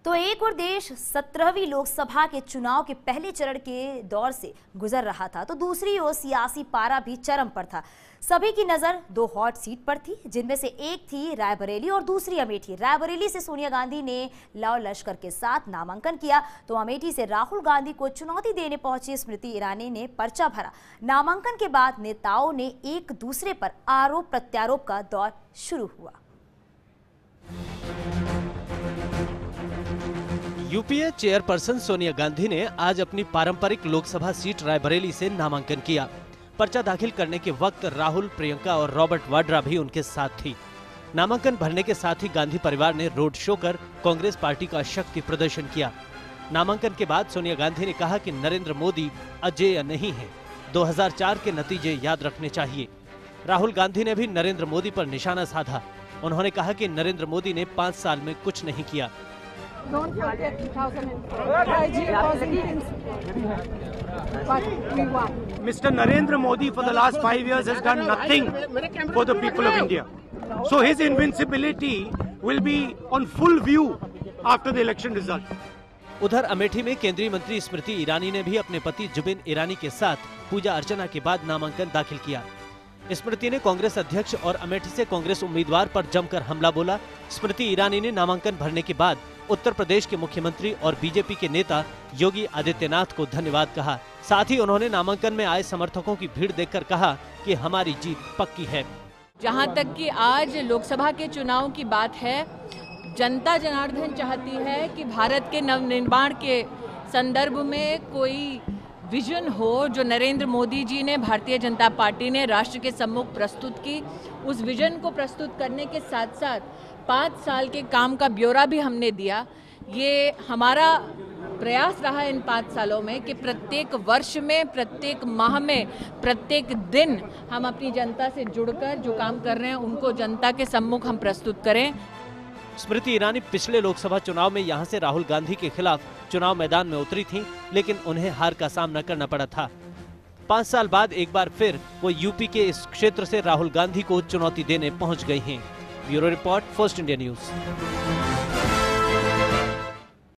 तो एक और देश 17वीं लोकसभा के चुनाव के पहले चरण के दौर से गुजर रहा था, तो दूसरी ओर सियासी पारा भी चरम पर था। सभी की नजर दो हॉट सीट पर थी, जिनमें से एक थी रायबरेली और दूसरी अमेठी। रायबरेली से सोनिया गांधी ने लाव लश्कर के साथ नामांकन किया, तो अमेठी से राहुल गांधी को चुनौती देने पहुंची स्मृति ईरानी ने पर्चा भरा। नामांकन के बाद नेताओं ने एक दूसरे पर आरोप प्रत्यारोप का दौर शुरू हुआ। यूपीए चेयरपर्सन सोनिया गांधी ने आज अपनी पारंपरिक लोकसभा सीट रायबरेली से नामांकन किया। पर्चा दाखिल करने के वक्त राहुल, प्रियंका और रॉबर्ट वाड्रा भी उनके साथ थी। नामांकन भरने के साथ ही गांधी परिवार ने रोड शो कर कांग्रेस पार्टी का शक्ति प्रदर्शन किया। नामांकन के बाद सोनिया गांधी ने कहा कि नरेंद्र मोदी अजेय नहीं है, 2004 के नतीजे याद रखने चाहिए। राहुल गांधी ने भी नरेंद्र मोदी पर निशाना साधा। उन्होंने कहा कि नरेंद्र मोदी ने 5 साल में कुछ नहीं किया। Don't forget 2004. But we won. Mr. Narendra Modi for the last 5 years has done nothing for the people of India. So his invincibility will be on full view after the election result. उधर अमेठी में केंद्रीय मंत्री स्मृति ईरानी ने भी अपने पति जुबिन ईरानी के साथ पूजा अर्चना के बाद नामांकन दाखिल किया। स्मृति ने कांग्रेस अध्यक्ष और अमेठी से कांग्रेस उम्मीदवार पर जमकर हमला बोला। स्मृति ईरानी ने नामांकन भरने के बाद उत्तर प्रदेश के मुख्यमंत्री और बीजेपी के नेता योगी आदित्यनाथ को धन्यवाद कहा। साथ ही उन्होंने नामांकन में आए समर्थकों की भीड़ देखकर कहा कि हमारी जीत पक्की है। जहां तक कि आज लोकसभा के चुनाव की बात है, जनता जनार्दन चाहती है कि भारत के नवनिर्माण के संदर्भ में कोई विजन हो जो नरेंद्र मोदी जी ने, भारतीय जनता पार्टी ने राष्ट्र के सम्मुख प्रस्तुत की। उस विजन को प्रस्तुत करने के साथ साथ 5 साल के काम का ब्यौरा भी हमने दिया। ये हमारा प्रयास रहा इन 5 सालों में कि प्रत्येक वर्ष में, प्रत्येक माह में, प्रत्येक दिन हम अपनी जनता से जुड़कर जो काम कर रहे हैं उनको जनता के सम्मुख हम प्रस्तुत करें। स्मृति ईरानी पिछले लोकसभा चुनाव में यहां से राहुल गांधी के खिलाफ चुनाव मैदान में उतरी थीं, लेकिन उन्हें हार का सामना करना पड़ा था। 5 साल बाद एक बार फिर वो यूपी के इस क्षेत्र से राहुल गांधी को चुनौती देने पहुंच गई हैं। Bureau report, first India news.